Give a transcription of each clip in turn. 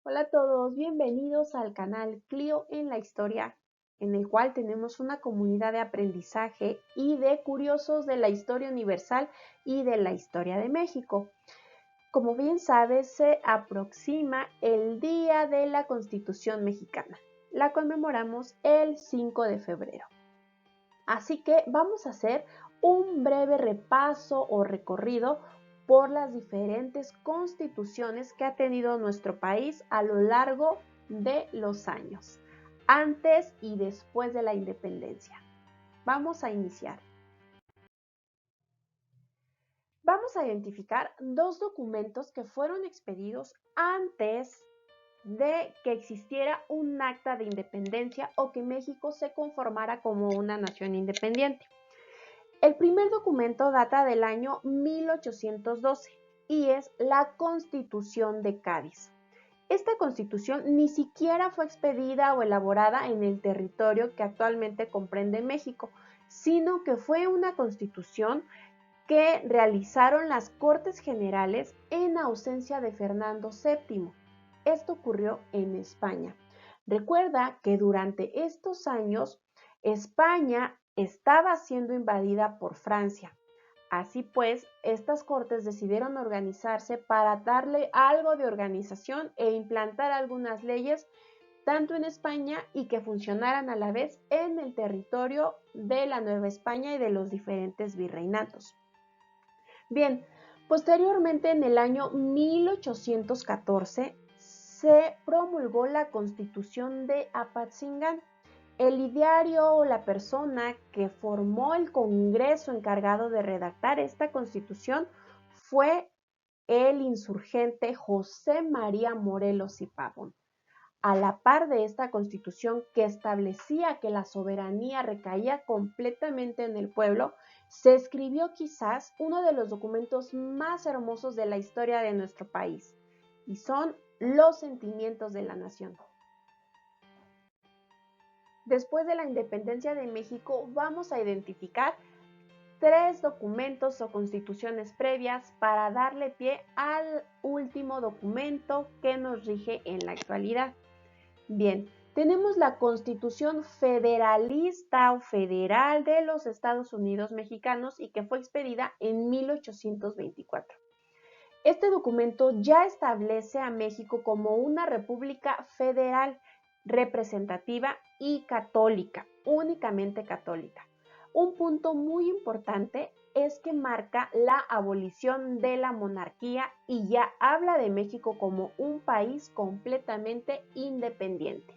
Hola a todos, bienvenidos al canal Clio en la Historia, en el cual tenemos una comunidad de aprendizaje y de curiosos de la historia universal y de la historia de México. Como bien sabes, se aproxima el Día de la Constitución Mexicana. La conmemoramos el 5 de febrero. Así que vamos a hacer un breve repaso o recorrido por las diferentes constituciones que ha tenido nuestro país a lo largo de los años, antes y después de la independencia. Vamos a iniciar. Vamos a identificar dos documentos que fueron expedidos antes de que existiera un acta de independencia o que México se conformara como una nación independiente. El primer documento data del año 1812 y es la Constitución de Cádiz. Esta constitución ni siquiera fue expedida o elaborada en el territorio que actualmente comprende México, sino que fue una constitución que realizaron las Cortes Generales en ausencia de Fernando VII. Esto ocurrió en España. Recuerda que durante estos años España estaba siendo invadida por Francia. Así pues, estas cortes decidieron organizarse para darle algo de organización e implantar algunas leyes tanto en España y que funcionaran a la vez en el territorio de la Nueva España y de los diferentes virreinatos. Bien, posteriormente en el año 1814 se promulgó la Constitución de Apatzingán. El ideario o la persona que formó el Congreso encargado de redactar esta Constitución fue el insurgente José María Morelos y Pavón. A la par de esta Constitución que establecía que la soberanía recaía completamente en el pueblo, se escribió quizás uno de los documentos más hermosos de la historia de nuestro país, y son los sentimientos de la nación. Después de la independencia de México, vamos a identificar tres documentos o constituciones previas para darle pie al último documento que nos rige en la actualidad. Bien, tenemos la Constitución Federalista o Federal de los Estados Unidos Mexicanos y que fue expedida en 1824. Este documento ya establece a México como una república federal, representativa y católica, únicamente católica. Un punto muy importante es que marca la abolición de la monarquía y ya habla de México como un país completamente independiente.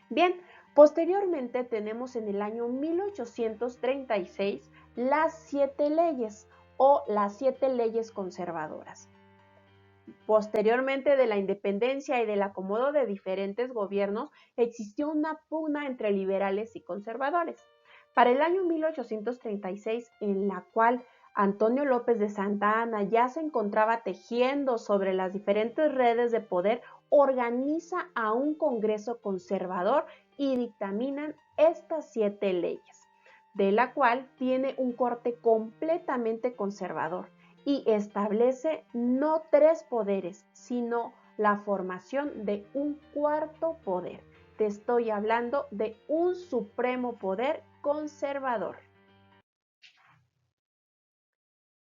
Bien, posteriormente tenemos en el año 1836 las 7 leyes o las 7 leyes conservadoras. Posteriormente de la independencia y del acomodo de diferentes gobiernos, existió una pugna entre liberales y conservadores. Para el año 1836, en la cual Antonio López de Santa Anna ya se encontraba tejiendo sobre las diferentes redes de poder, organiza a un Congreso conservador y dictaminan estas 7 leyes, de la cual tiene un corte completamente conservador y establece no 3 poderes, sino la formación de un cuarto poder. Te estoy hablando de un supremo poder conservador.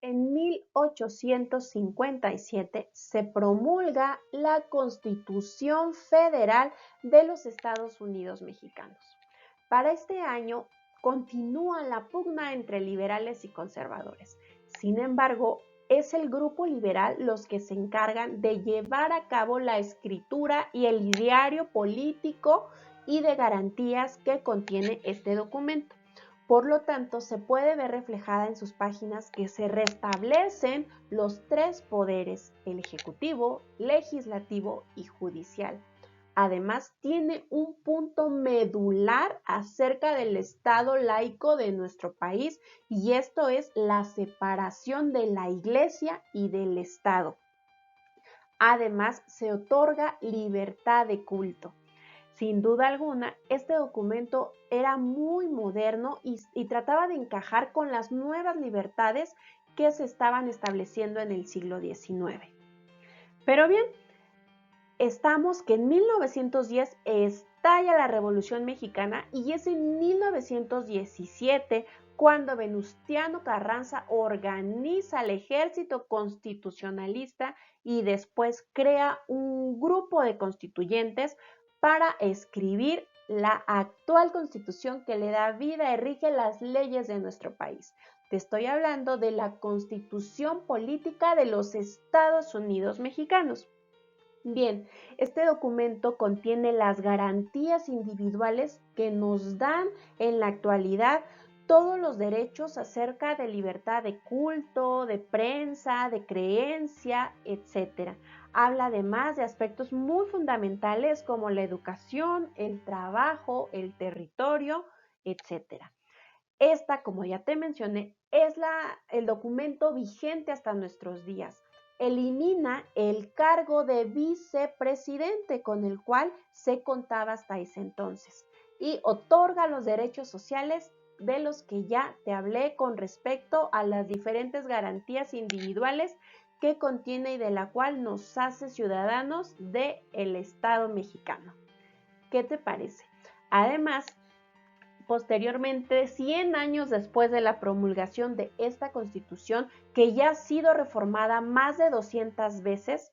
En 1857 se promulga la Constitución Federal de los Estados Unidos Mexicanos. Para este año continúa la pugna entre liberales y conservadores. Sin embargo, es el grupo liberal los que se encargan de llevar a cabo la escritura y el ideario político y de garantías que contiene este documento. Por lo tanto, se puede ver reflejada en sus páginas que se restablecen los 3 poderes, el ejecutivo, legislativo y judicial. Además, tiene un punto medular acerca del Estado laico de nuestro país y esto es la separación de la Iglesia y del Estado. Además, se otorga libertad de culto. Sin duda alguna, este documento era muy moderno y trataba de encajar con las nuevas libertades que se estaban estableciendo en el siglo XIX. Pero bien, estamos que en 1910 estalla la Revolución Mexicana y es en 1917 cuando Venustiano Carranza organiza el ejército constitucionalista y después crea un grupo de constituyentes para escribir la actual constitución que le da vida y rige las leyes de nuestro país. Te estoy hablando de la Constitución Política de los Estados Unidos Mexicanos. Bien, este documento contiene las garantías individuales que nos dan en la actualidad todos los derechos acerca de libertad de culto, de prensa, de creencia, etc. Habla además de aspectos muy fundamentales como la educación, el trabajo, el territorio, etc. Esta, como ya te mencioné, es el documento vigente hasta nuestros días. Elimina el cargo de vicepresidente con el cual se contaba hasta ese entonces y otorga los derechos sociales de los que ya te hablé con respecto a las diferentes garantías individuales que contiene y de la cual nos hace ciudadanos del Estado mexicano. ¿Qué te parece? Además, posteriormente, 100 años después de la promulgación de esta Constitución, que ya ha sido reformada más de 200 veces,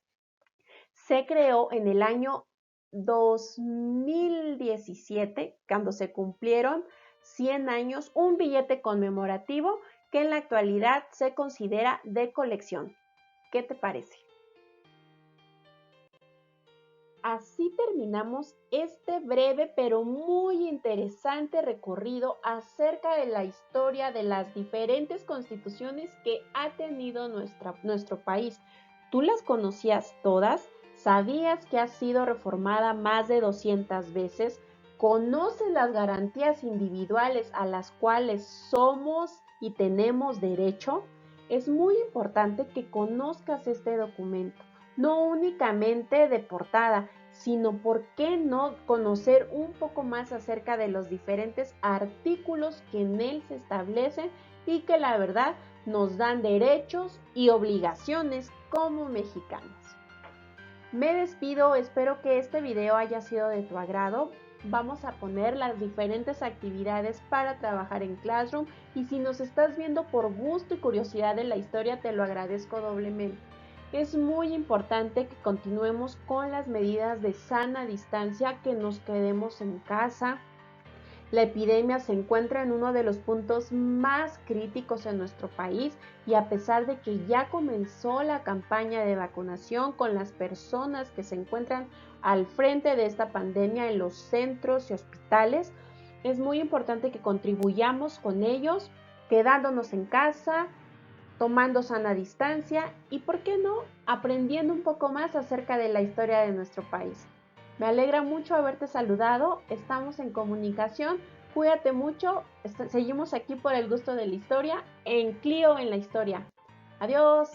se creó en el año 2017, cuando se cumplieron 100 años, un billete conmemorativo que en la actualidad se considera de colección. ¿Qué te parece? Así terminamos este breve pero muy interesante recorrido acerca de la historia de las diferentes constituciones que ha tenido nuestro país. ¿Tú las conocías todas? ¿Sabías que ha sido reformada más de 200 veces? ¿Conoces las garantías individuales a las cuales somos y tenemos derecho? Es muy importante que conozcas este documento, no únicamente de portada, sino por qué no conocer un poco más acerca de los diferentes artículos que en él se establecen y que la verdad nos dan derechos y obligaciones como mexicanos. Me despido, espero que este video haya sido de tu agrado. Vamos a poner las diferentes actividades para trabajar en Classroom y si nos estás viendo por gusto y curiosidad de la historia, te lo agradezco doblemente. Es muy importante que continuemos con las medidas de sana distancia, que nos quedemos en casa. La epidemia se encuentra en uno de los puntos más críticos en nuestro país y a pesar de que ya comenzó la campaña de vacunación con las personas que se encuentran al frente de esta pandemia en los centros y hospitales, es muy importante que contribuyamos con ellos, quedándonos en casa, tomando sana distancia y, ¿por qué no?, aprendiendo un poco más acerca de la historia de nuestro país. Me alegra mucho haberte saludado, estamos en comunicación, cuídate mucho, seguimos aquí por el gusto de la historia, en Clio en la historia. Adiós.